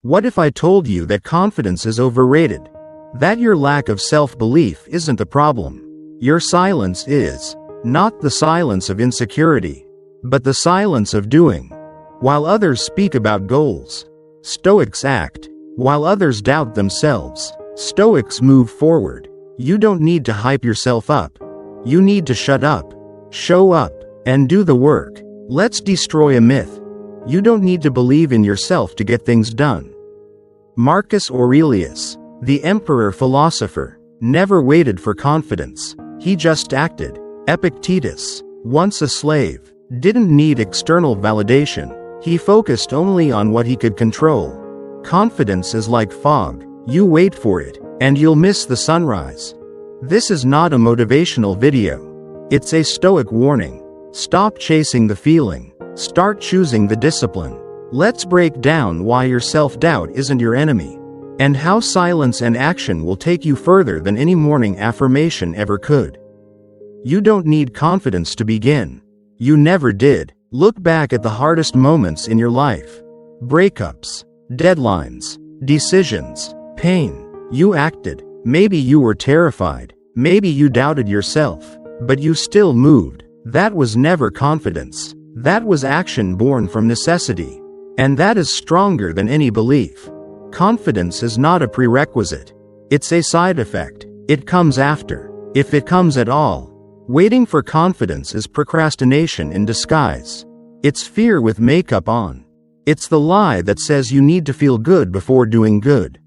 What if I told you that confidence is overrated? That your lack of self-belief isn't the problem. Your silence is. Not the silence of insecurity, but the silence of doing. While others speak about goals, Stoics act. While others doubt themselves, Stoics move forward. You don't need to hype yourself up. You need to shut up, show up, and do the work. Let's destroy a myth. You don't need to believe in yourself to get things done. Marcus Aurelius, the emperor philosopher, never waited for confidence. He just acted. Epictetus, once a slave, didn't need external validation. He focused only on what he could control. Confidence is like fog. You wait for it, and you'll miss the sunrise. This is not a motivational video. It's a Stoic warning. Stop chasing the feeling. Start choosing the discipline. Let's break down why your self-doubt isn't your enemy, and how silence and action will take you further than any morning affirmation ever could. You don't need confidence to begin. You never did. Look back at the hardest moments in your life. Breakups, deadlines, decisions, pain. You acted. Maybe you were terrified. Maybe you doubted yourself. But you still moved. That was never confidence. That was action born from necessity. And that is stronger than any belief. Confidence is not a prerequisite. It's a side effect. It comes after, if it comes at all. Waiting for confidence is procrastination in disguise. It's fear with makeup on. It's the lie that says you need to feel good before doing good.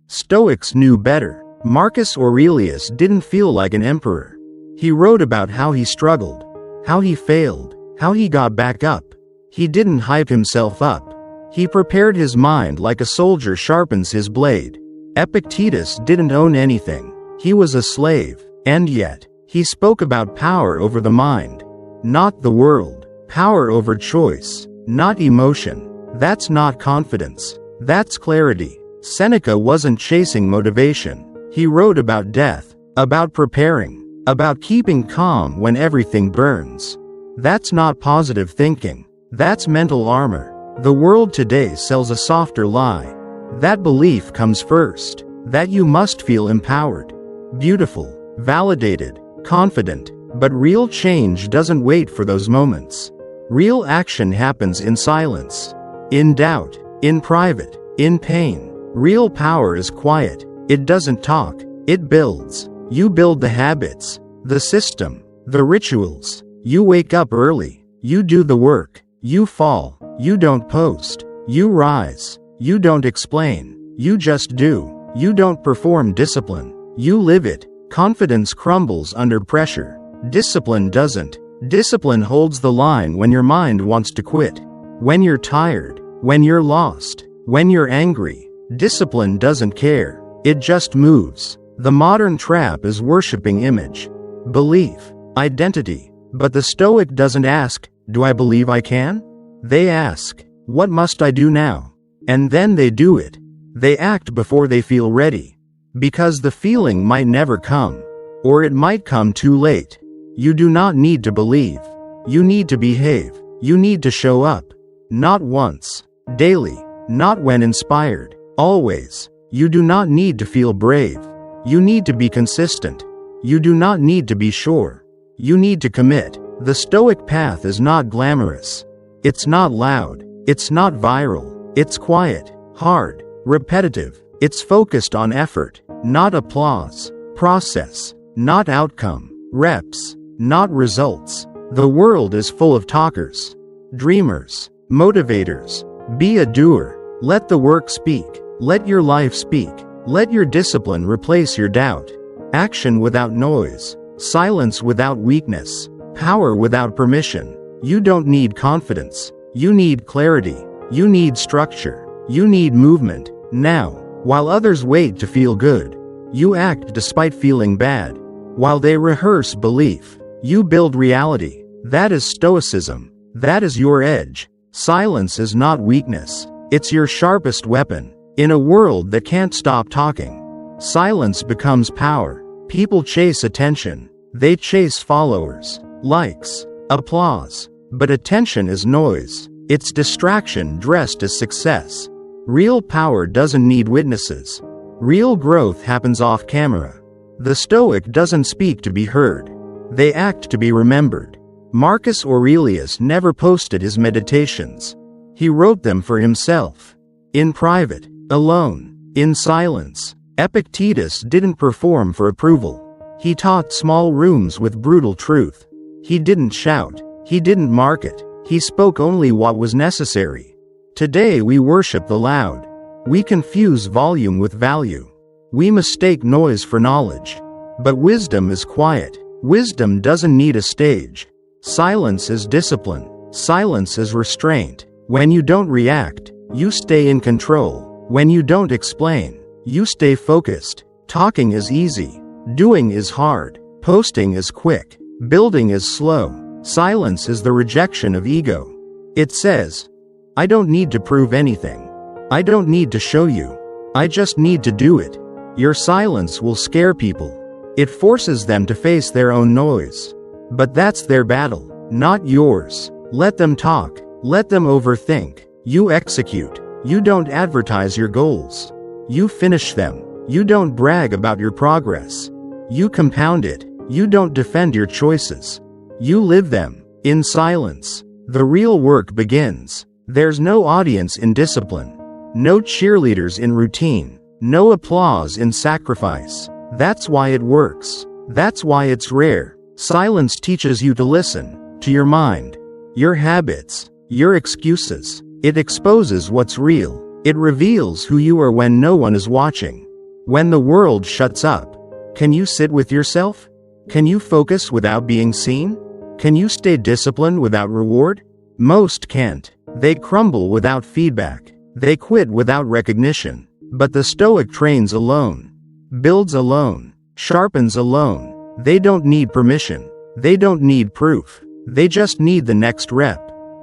Stoics knew better. Marcus Aurelius didn't feel like an emperor. He wrote about how he struggled, how he failed, how he got back up. He didn't hype himself up. He prepared his mind like a soldier sharpens his blade. Epictetus didn't own anything. He was a slave, and yet, he spoke about power over the mind, not the world. Power over choice, not emotion. That's not confidence. That's clarity. Seneca wasn't chasing motivation. He wrote about death, about preparing, about keeping calm when everything burns. That's not positive thinking. That's mental armor. The world today sells a softer lie. That belief comes first. That you must feel empowered, beautiful, validated, confident. But real change doesn't wait for those moments. Real action happens in silence, in doubt, in private, in pain. Real power is quiet. It doesn't talk. It builds. You build the habits, the system, the rituals. You wake up early. You do the work. You fall. You don't post. You rise. You don't explain. You just do. You don't perform discipline. You live it. Confidence crumbles under pressure. Discipline doesn't. Discipline holds the line when your mind wants to quit. When you're tired. When you're lost. When you're angry. Discipline doesn't care. It just moves. The modern trap is worshiping image, belief, identity. But the Stoic doesn't ask, "Do I believe I can?" They ask, "What must I do now?" And then they do it. They act before they feel ready. Because the feeling might never come. Or it might come too late. You do not need to believe. You need to behave. You need to show up. Not once. Daily. Not when inspired. Always. You do not need to feel brave. You need to be consistent. You do not need to be sure. You need to commit. The Stoic path is not glamorous. It's not loud. It's not viral. It's quiet, hard, repetitive. It's focused on effort, not applause. Process, not outcome. Reps, not results. The world is full of talkers, dreamers, motivators. Be a doer. Let the work speak. Let your life speak. Let your discipline replace your doubt. Action without noise. Silence without weakness. Power without permission. You don't need confidence. You need clarity. You need structure. You need movement. Now, while others wait to feel good, you act despite feeling bad. While they rehearse belief, you build reality. That is Stoicism. That is your edge. Silence is not weakness. It's your sharpest weapon. In a world that can't stop talking, silence becomes power. People chase attention. They chase followers, likes, applause. But attention is noise. It's distraction dressed as success. Real power doesn't need witnesses. Real growth happens off camera. The Stoic doesn't speak to be heard. They act to be remembered. Marcus Aurelius never posted his meditations. He wrote them for himself. In private, alone, in silence. Epictetus didn't perform for approval. He taught small rooms with brutal truth. He didn't shout. He didn't market. He spoke only what was necessary. Today we worship the loud. We confuse volume with value. We mistake noise for knowledge. But wisdom is quiet. Wisdom doesn't need a stage. Silence is discipline. Silence is restraint. When you don't react, you stay in control. When you don't explain, you stay focused. Talking is easy. Doing is hard. Posting is quick. Building is slow. Silence is the rejection of ego. It says, I don't need to prove anything. I don't need to show you. I just need to do it. Your silence will scare people. It forces them to face their own noise. But that's their battle, not yours. Let them talk. Let them overthink. You execute. You don't advertise your goals. You finish them. You don't brag about your progress. You compound it. You don't defend your choices. You live them. In silence, the real work begins. There's no audience in discipline. No cheerleaders in routine. No applause in sacrifice. That's why it works. That's why it's rare. Silence teaches you to listen, to your mind, your habits, your excuses. It exposes what's real. It reveals who you are when no one is watching. When the world shuts up, can you sit with yourself? Can you focus without being seen? Can you stay disciplined without reward? Most can't. They crumble without feedback. They quit without recognition. But the Stoic trains alone, builds alone, sharpens alone. They don't need permission. They don't need proof. They just need the next rep,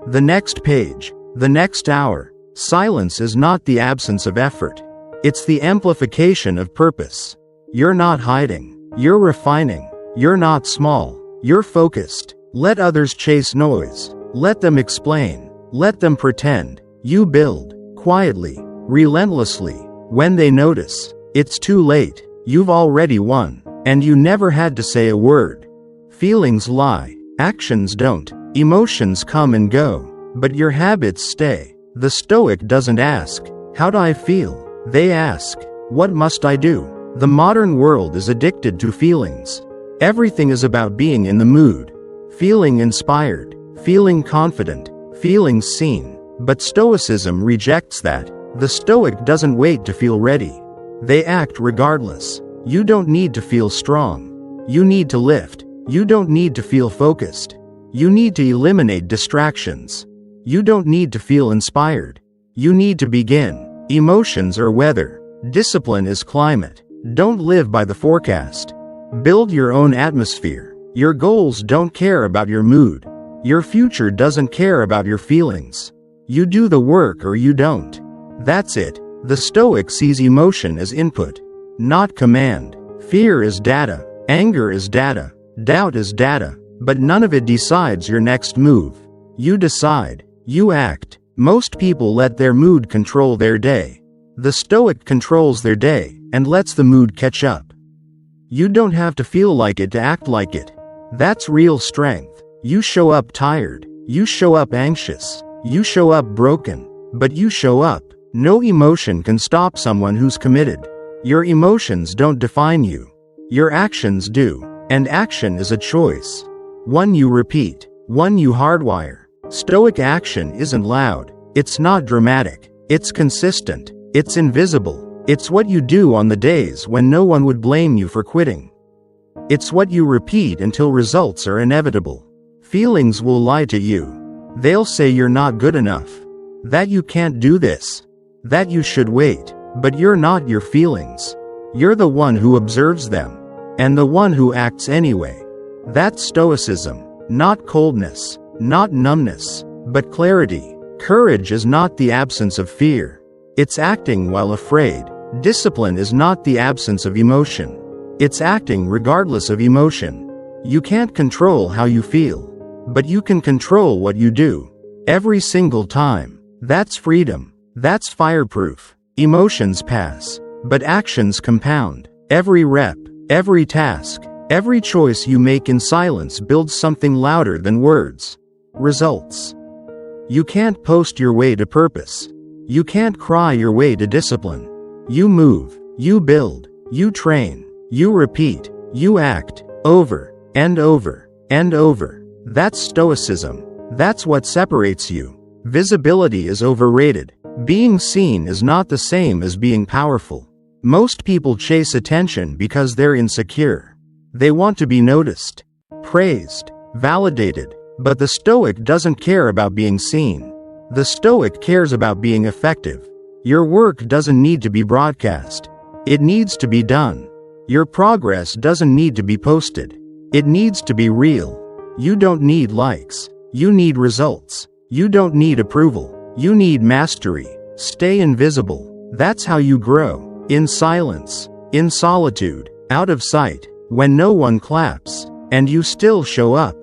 the next page, the next hour. Silence is not the absence of effort. It's the amplification of purpose. You're not hiding. You're refining. You're not small. You're focused. Let others chase noise. Let them explain. Let them pretend. You build, quietly, relentlessly. When they notice, it's too late. You've already won. And you never had to say a word. Feelings lie. Actions don't. Emotions come and go. But your habits stay. The Stoic doesn't ask, how do I feel? They ask, what must I do? The modern world is addicted to feelings. Everything is about being in the mood. Feeling inspired. Feeling confident. Feeling seen. But Stoicism rejects that. The Stoic doesn't wait to feel ready. They act regardless. You don't need to feel strong. You need to lift. You don't need to feel focused. You need to eliminate distractions. You don't need to feel inspired. You need to begin. Emotions are weather. Discipline is climate. Don't live by the forecast. Build your own atmosphere. Your goals don't care about your mood. Your future doesn't care about your feelings. You do the work or you don't. That's it. The Stoic sees emotion as input, not command. Fear is data. Anger is data. Doubt is data. But none of it decides your next move. You decide. You act. Most people let their mood control their day. The Stoic controls their day and lets the mood catch up. You don't have to feel like it to act like it. That's real strength. You show up tired. You show up anxious. You show up broken. But you show up. No emotion can stop someone who's committed. Your emotions don't define you. Your actions do. And action is a choice. One you repeat. One you hardwire. Stoic action isn't loud. It's not dramatic. It's consistent. It's invisible. It's what you do on the days when no one would blame you for quitting. It's what you repeat until results are inevitable. Feelings will lie to you. They'll say you're not good enough. That you can't do this. That you should wait. But you're not your feelings. You're the one who observes them. And the one who acts anyway. That's Stoicism. Not coldness. Not numbness. But clarity. Courage is not the absence of fear. It's acting while afraid. Discipline is not the absence of emotion. It's acting regardless of emotion. You can't control how you feel. But you can control what you do. Every single time. That's freedom. That's fireproof. Emotions pass, but actions compound. Every rep, every task, every choice you make in silence builds something louder than words. Results. You can't post your way to purpose. You can't cry your way to discipline. You move, you build, you train, you repeat, you act, over, and over, and over. That's stoicism. That's what separates you. Visibility is overrated. Being seen is not the same as being powerful. Most people chase attention because they're insecure. They want to be noticed, praised, validated. But the Stoic doesn't care about being seen. The Stoic cares about being effective. Your work doesn't need to be broadcast. It needs to be done. Your progress doesn't need to be posted. It needs to be real. You don't need likes. You need results. You don't need approval. You need mastery. Stay invisible. That's how you grow. In silence. In solitude. Out of sight. When no one claps. And you still show up.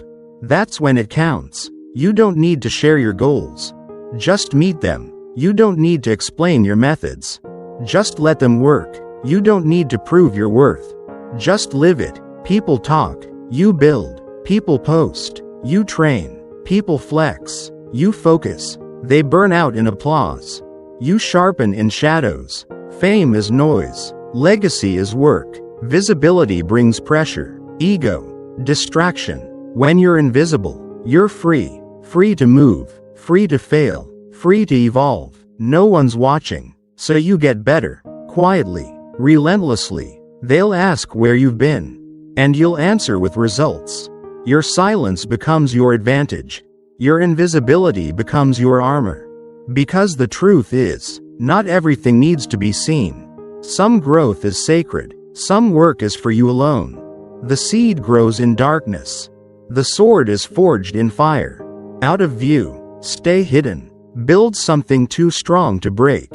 That's when it counts. You don't need to share your goals. Just meet them. You don't need to explain your methods. Just let them work. You don't need to prove your worth. Just live it. People talk. You build. People post. You train. People flex. You focus. They burn out in applause. You sharpen in shadows. Fame is noise. Legacy is work. Visibility brings pressure, ego, distraction. When you're invisible, you're free. Free to move. Free to fail. Free to evolve. No one's watching. So you get better. Quietly. Relentlessly. They'll ask where you've been. And you'll answer with results. Your silence becomes your advantage. Your invisibility becomes your armor. Because the truth is, not everything needs to be seen. Some growth is sacred. Some work is for you alone. The seed grows in darkness. The sword is forged in fire. Out of view. Stay hidden. Build something too strong to break.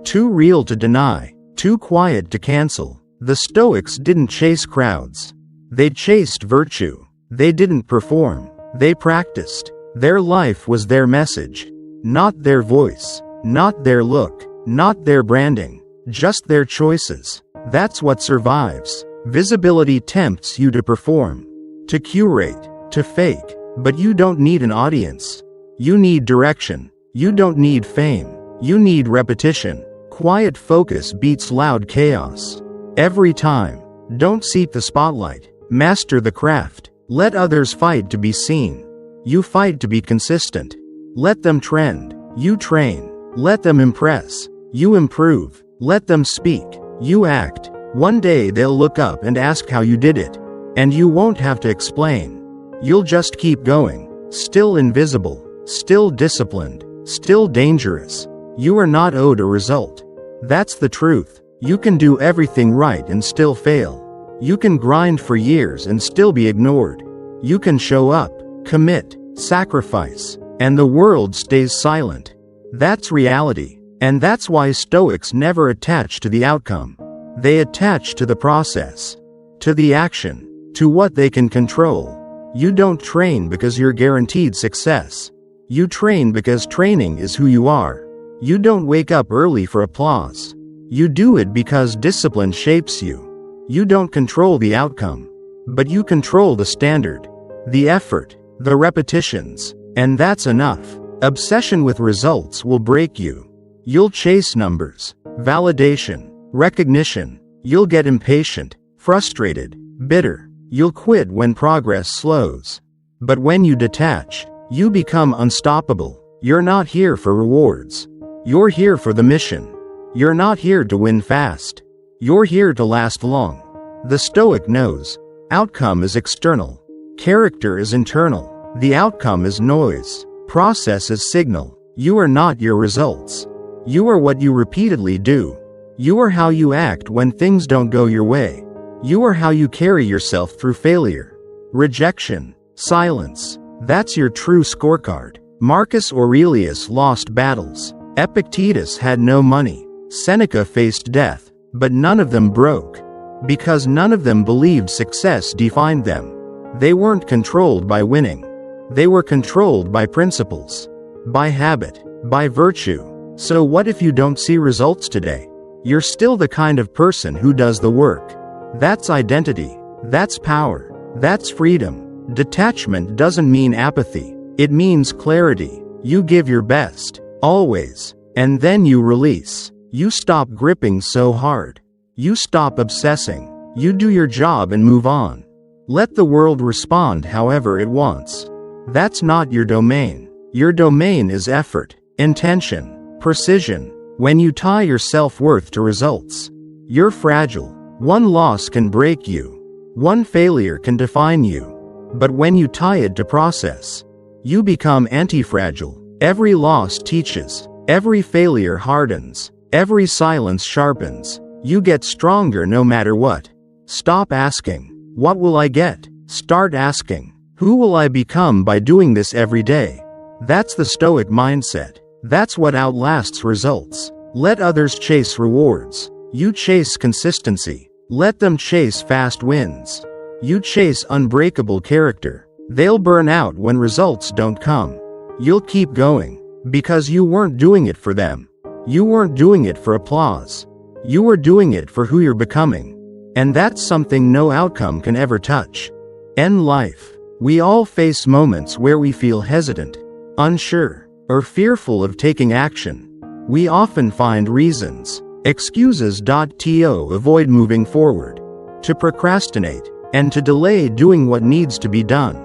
Too real to deny. Too quiet to cancel. The Stoics didn't chase crowds. They chased virtue. They didn't perform. They practiced. Their life was their message. Not their voice. Not their look. Not their branding. Just their choices. That's what survives. Visibility tempts you to perform. To curate. To fake. But you don't need an audience. You need direction. You don't need fame. You need repetition. Quiet focus beats loud chaos. Every time. Don't seek the spotlight. Master the craft. Let others fight to be seen. You fight to be consistent. Let them trend. You train. Let them impress. You improve. Let them speak. You act. One day they'll look up and ask how you did it. And you won't have to explain. You'll just keep going. Still invisible. Still disciplined. Still dangerous. You are not owed a result. That's the truth. You can do everything right and still fail. You can grind for years and still be ignored. You can show up, commit, sacrifice, and the world stays silent. That's reality. And that's why Stoics never attach to the outcome. They attach to the process. To the action. To what they can control. You don't train because you're guaranteed success. You train because training is who you are. You don't wake up early for applause. You do it because discipline shapes you. You don't control the outcome. But you control the standard. The effort. The repetitions. And that's enough. Obsession with results will break you. You'll chase numbers. Validation. Recognition. You'll get impatient. Frustrated. Bitter. You'll quit when progress slows. But when you detach, you become unstoppable. You're not here for rewards. You're here for the mission. You're not here to win fast. You're here to last long. The Stoic knows. Outcome is external. Character is internal. The outcome is noise. Process is signal. You are not your results. You are what you repeatedly do. You are how you act when things don't go your way. You are how you carry yourself through failure. Rejection. Silence. That's your true scorecard. Marcus Aurelius lost battles. Epictetus had no money. Seneca faced death. But none of them broke. Because none of them believed success defined them. They weren't controlled by winning. They were controlled by principles. By habit. By virtue. So what if you don't see results today? You're still the kind of person who does the work. That's identity. That's power. That's freedom. Detachment doesn't mean apathy. It means clarity. You give your best, always, and then you release. You stop gripping so hard. You stop obsessing. You do your job and move on. Let the world respond however it wants. That's not your domain. Your domain is effort, intention, precision. When you tie your self-worth to results, you're fragile. One loss can break you. One failure can define you. But when you tie it to process, you become anti-fragile. Every loss teaches. Every failure hardens. Every silence sharpens. You get stronger no matter what. Stop asking, "What will I get?" Start asking, "Who will I become by doing this every day?" That's the Stoic mindset. That's what outlasts results. Let others chase rewards. You chase consistency. Let them chase fast wins. You chase unbreakable character. They'll burn out when results don't come. You'll keep going, because you weren't doing it for them. You weren't doing it for applause. You were doing it for who you're becoming. And that's something no outcome can ever touch. In life, we all face moments where we feel hesitant, unsure, or fearful of taking action. We often find reasons, excuses to avoid moving forward, to procrastinate, and to delay doing what needs to be done.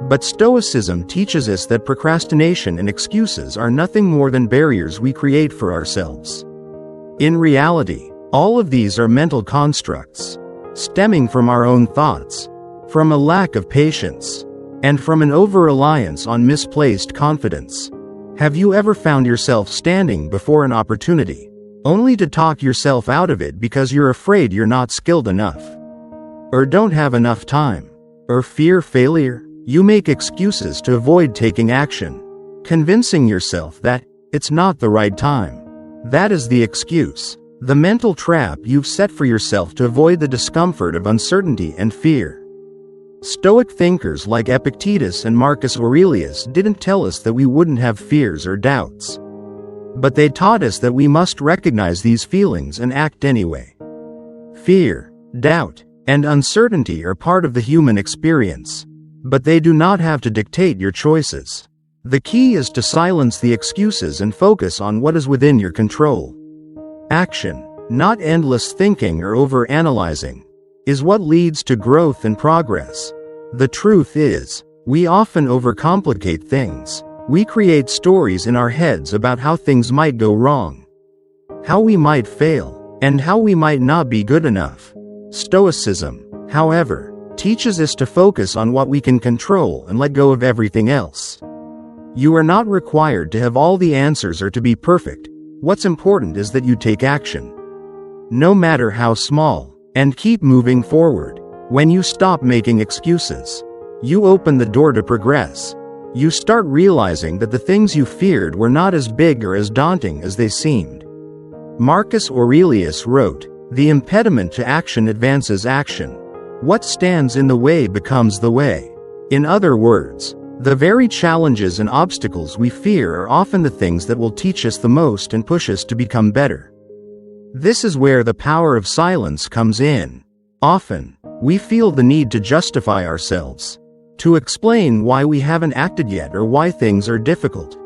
But Stoicism teaches us that procrastination and excuses are nothing more than barriers we create for ourselves. In reality, all of these are mental constructs, stemming from our own thoughts, from a lack of patience, and from an over-reliance on misplaced confidence. Have you ever found yourself standing before an opportunity, only to talk yourself out of it because you're afraid you're not skilled enough? Or don't have enough time? Or fear failure? You make excuses to avoid taking action, convincing yourself that it's not the right time. That is the excuse, the mental trap you've set for yourself to avoid the discomfort of uncertainty and fear. Stoic thinkers like Epictetus and Marcus Aurelius didn't tell us that we wouldn't have fears or doubts. But they taught us that we must recognize these feelings and act anyway. Fear, doubt, and uncertainty are part of the human experience, but they do not have to dictate your choices. The key is to silence the excuses and focus on what is within your control. Action, not endless thinking or over-analyzing, is what leads to growth and progress. The truth is, we often overcomplicate things. We create stories in our heads about how things might go wrong, how we might fail, and how we might not be good enough. Stoicism, however, teaches us to focus on what we can control and let go of everything else. You are not required to have all the answers or to be perfect. What's important is that you take action, no matter how small, and keep moving forward. When you stop making excuses, you open the door to progress. You start realizing that the things you feared were not as big or as daunting as they seemed. Marcus Aurelius wrote, "The impediment to action advances action. What stands in the way becomes the way." In other words, the very challenges and obstacles we fear are often the things that will teach us the most and push us to become better. This is where the power of silence comes in. Often, we feel the need to justify ourselves, to explain why we haven't acted yet or why things are difficult.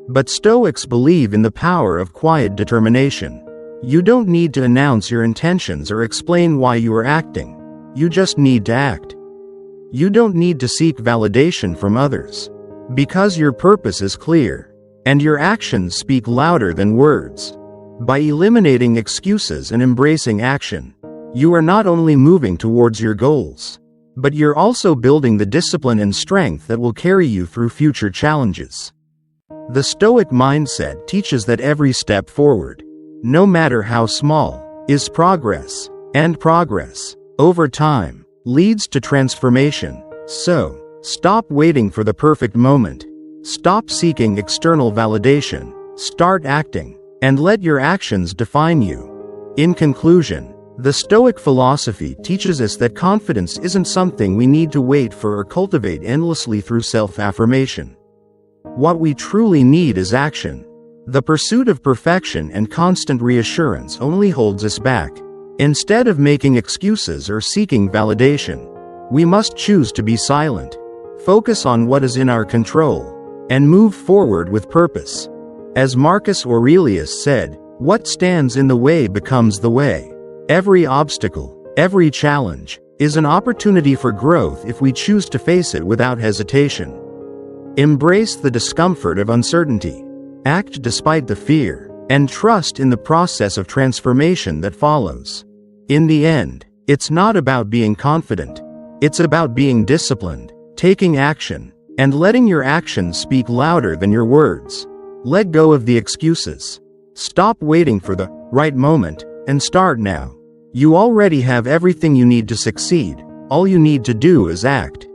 But Stoics believe in the power of quiet determination. You don't need to announce your intentions or explain why you are acting. You just need to act. You don't need to seek validation from others, because your purpose is clear, and your actions speak louder than words. By eliminating excuses and embracing action, you are not only moving towards your goals, but you're also building the discipline and strength that will carry you through future challenges. The Stoic mindset teaches that every step forward, no matter how small, is progress, and progress, over time, leads to transformation. So, stop waiting for the perfect moment. Stop seeking external validation. Start acting, and let your actions define you. In conclusion, the Stoic philosophy teaches us that confidence isn't something we need to wait for or cultivate endlessly through self-affirmation. What we truly need is action. The pursuit of perfection and constant reassurance only holds us back. Instead of making excuses or seeking validation, we must choose to be silent, focus on what is in our control, and move forward with purpose. As Marcus Aurelius said, "What stands in the way becomes the way." Every obstacle, every challenge, is an opportunity for growth if we choose to face it without hesitation. Embrace the discomfort of uncertainty. Act despite the fear, and trust in the process of transformation that follows. In the end, it's not about being confident. It's about being disciplined, taking action, and letting your actions speak louder than your words. Let go of the excuses. Stop waiting for the right moment, and start now. You already have everything you need to succeed. All you need to do is act.